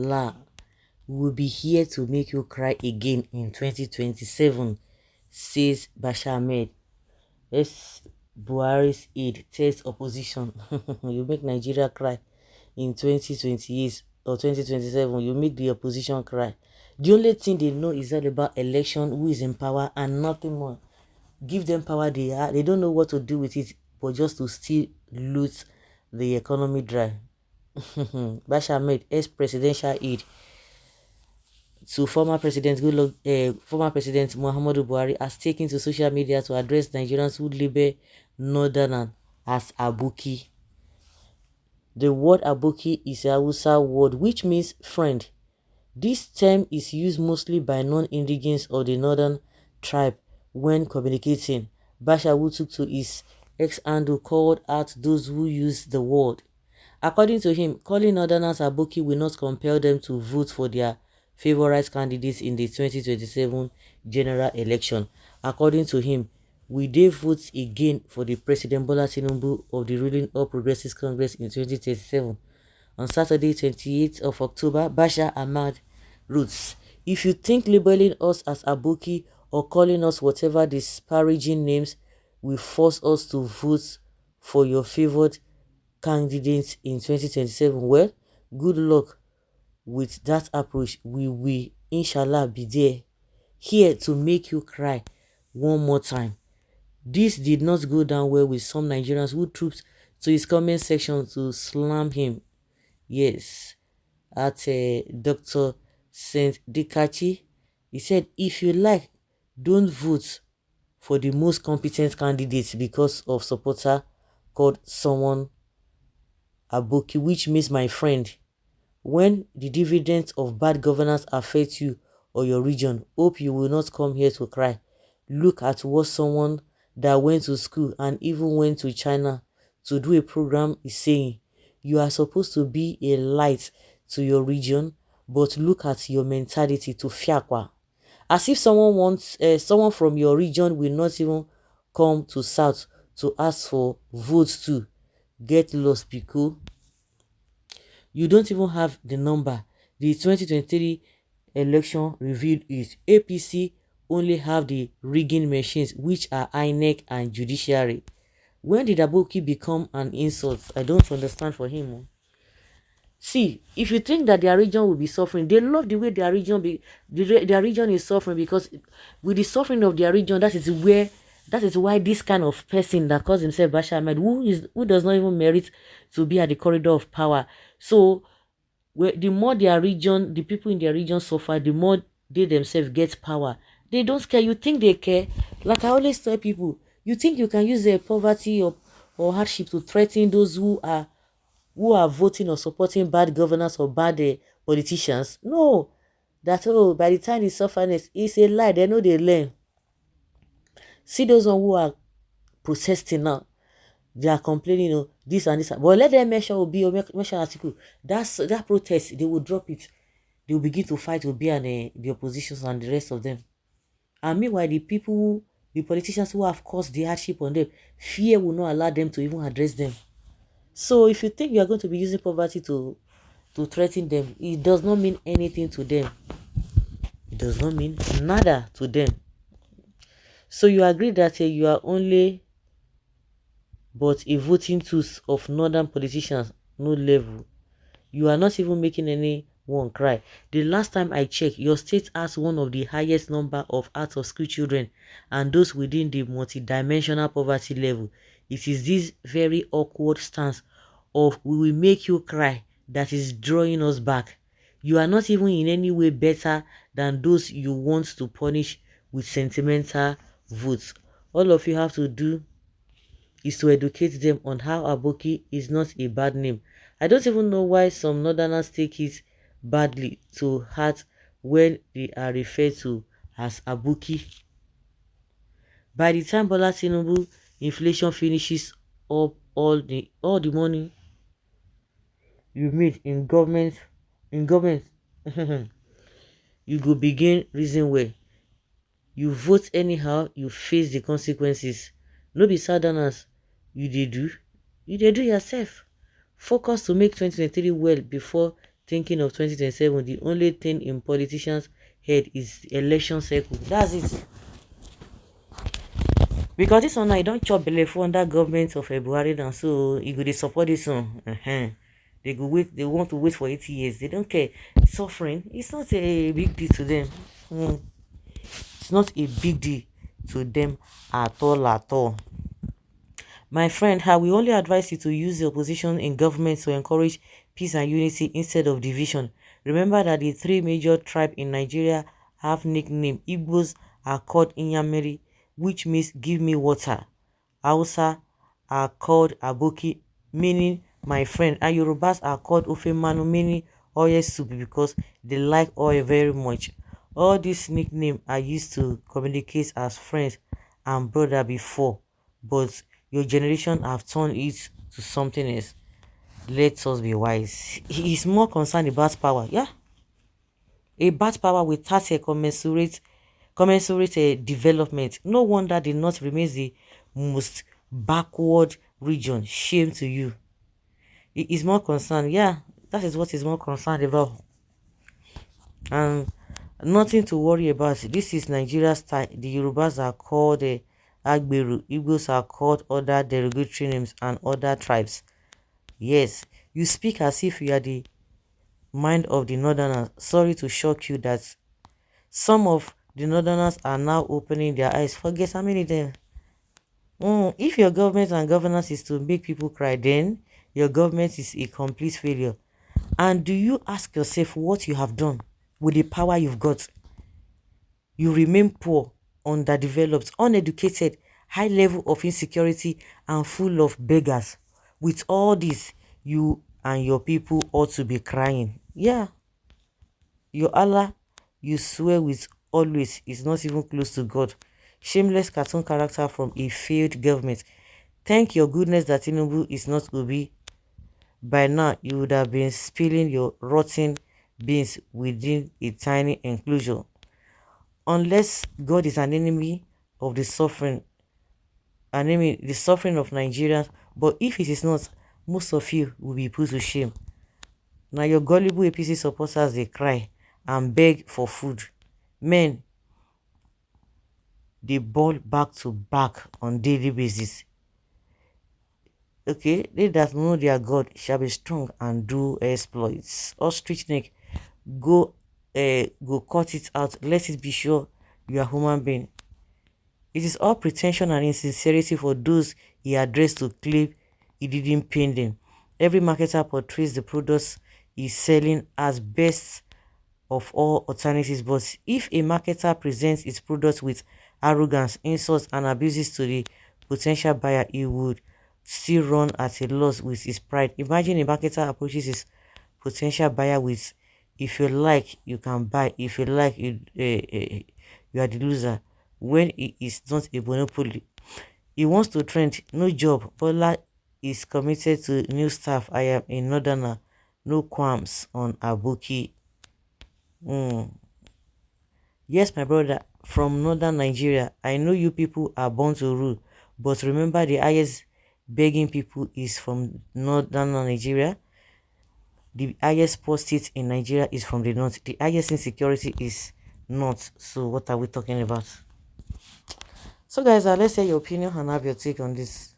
Inshallah, we will be here to make you cry again in 2027, says Bashir Ahmed. Yes, Buhari's aide tells opposition, you make Nigeria cry in 2028 or 2027, you make the opposition cry. The only thing they know is all about election, who is in power, and nothing more. Give them power they don't know what to do with it, but just to still loot the economy dry. Bashir Ahmed, ex-presidential aide to former President Muhammadu Buhari, has taken to social media to address Nigerians who label Northerners as Abuki. The word Abuki is a Hausa word which means friend. This term is used mostly by non-indigenous of the northern tribe when communicating. Bashir, who took to his ex-handle, called out those who use the word. According to him, calling northerners Aboki will not compel them to vote for their favorite candidates in the 2027 general election. According to him, will they vote again for the President Bola Tinubu of the ruling All Progressives Congress in 2037? On Saturday, 28th of October, Bashir Ahmad wrote, "If you think labeling us as Aboki or calling us whatever disparaging names will force us to vote for your favored candidates in 2027, well, good luck with that approach. We will inshallah be there, here to make you cry one more time." This did not go down well with some Nigerians who trooped to his comment section to slam him. Yes, at Dr. Saint Dikachi, he said, if you like, don't vote for the most competent candidates because of supporter called someone Aboki, which means my friend. When the dividends of bad governance affect you or your region, hope you will not come here to cry. Look at what someone that went to school and even went to China to do a program is saying. You are supposed to be a light to your region, but look at your mentality to fiakwa. As if someone from your region will not even come to South to ask for votes to get lost because you don't even have the number. The 2023 election revealed it. APC only have the rigging machines, which are INEC and judiciary. When did Aboki become an insult? I don't understand for him. See, if you think that their region will be suffering, they love the way their region is suffering, because with the suffering of their region, that is why this kind of person that calls himself Bashir Ahmed, who does not even merit to be at the corridor of power. So the more the people in their region suffer, the more they themselves get power. They don't care. You think they care? Like I always tell people, you think you can use their poverty or hardship to threaten those who are voting or supporting bad governors or bad politicians? No. That, oh, by the time the sufferness, it's a lie. They know they learn. See those who are protesting now. They are complaining, this and this. But let them mention Obi or mention article. That protest, they will drop it. They will begin to fight Obi and the oppositions and the rest of them. And meanwhile, the politicians who have caused the hardship on them, fear will not allow them to even address them. So if you think you are going to be using poverty to threaten them, it does not mean anything to them. It does not mean nada to them. So you agree that you are only but a voting tools of northern politicians, no level. You are not even making anyone cry. The last time I checked, your state has one of the highest number of out-of-school children and those within the multi-dimensional poverty level. It is this very awkward stance of we will make you cry that is drawing us back. You are not even in any way better than those you want to punish with sentimental votes. All of you have to do is to educate them on how Aboki is not a bad name. I don't even know why some northerners take it badly to heart when they are referred to as Aboki. By the time Bola Tinubu inflation finishes up all the money you made in government, you go begin reason well. You vote anyhow, you face the consequences. No be southerners you dey do yourself. Focus to make 2023 well before thinking of 2027, the only thing in politicians' head is the election cycle. That's it. Because this one now, you don't chop belle for under government of February now, so you go dey support this one. They go wait, they want to wait for 80 years. They don't care. Suffering, it's not a big deal to them. It's not a big deal to them at all, at all. My friend, how we only advise you to use the opposition in government to encourage peace and unity instead of division. Remember that the three major tribes in Nigeria have nickname. Igbos are called Inyamiri, which means give me water. Hausa are called Aboki, meaning my friend, and Yorubas are called Ofemanu, meaning oil soup, because they like oil very much. All these nicknames are used to communicate as friends and brother before, but your generation have turned it to something else. Let us be wise. He is more concerned about power. Yeah, about power without a commensurate development. No wonder the north remains the most backward region. Shame to you. He is more concerned. Yeah, that is what he's more concerned about. And nothing to worry about. This is Nigeria's style. The Yorubas are called Agberu. Igbos are called other derogatory names and other tribes. Yes, you speak as if you are the mind of the northerners. Sorry to shock you that some of the northerners are now opening their eyes. Forget how many there. If your government and governance is to make people cry, then your government is a complete failure. And do you ask yourself what you have done with the power you've got? You remain poor, underdeveloped, uneducated, high level of insecurity, and full of beggars. With all this, you and your people ought to be crying. Yeah, your Allah, you swear with always, is not even close to God. Shameless cartoon character from a failed government. Thank your goodness that Tinubu is not Obi. By now, you would have been spilling your rotten beans within a tiny enclosure. Unless God is an enemy of the suffering, the suffering of Nigerians. But if it is not, most of you will be put to shame. Now your gullible APC supporters, they cry and beg for food. Men, they ball back to back on daily basis. Okay, they that know their God shall be strong and do exploits. Ostrich neck, go cut it out. Let it be sure you are human being. It is all pretension and insincerity for those he addressed to claim he didn't pain them. Every marketer portrays the products he's selling as best of all alternatives, but if a marketer presents his product with arrogance, insults, and abuses to the potential buyer, he would still run at a loss with his pride. Imagine a marketer approaches his potential buyer with, if you like, you can buy. If you like, you are the loser. When it is not a monopoly, he wants to trend. No job. Bola is committed to new staff. I am a northerner. No qualms on Abuki. Yes, my brother, from northern Nigeria. I know you people are born to rule, but remember the highest begging people is from northern Nigeria. The highest poor state in Nigeria is from the north. The highest insecurity is north. So what are we talking about? So guys, let's hear your opinion and have your take on this.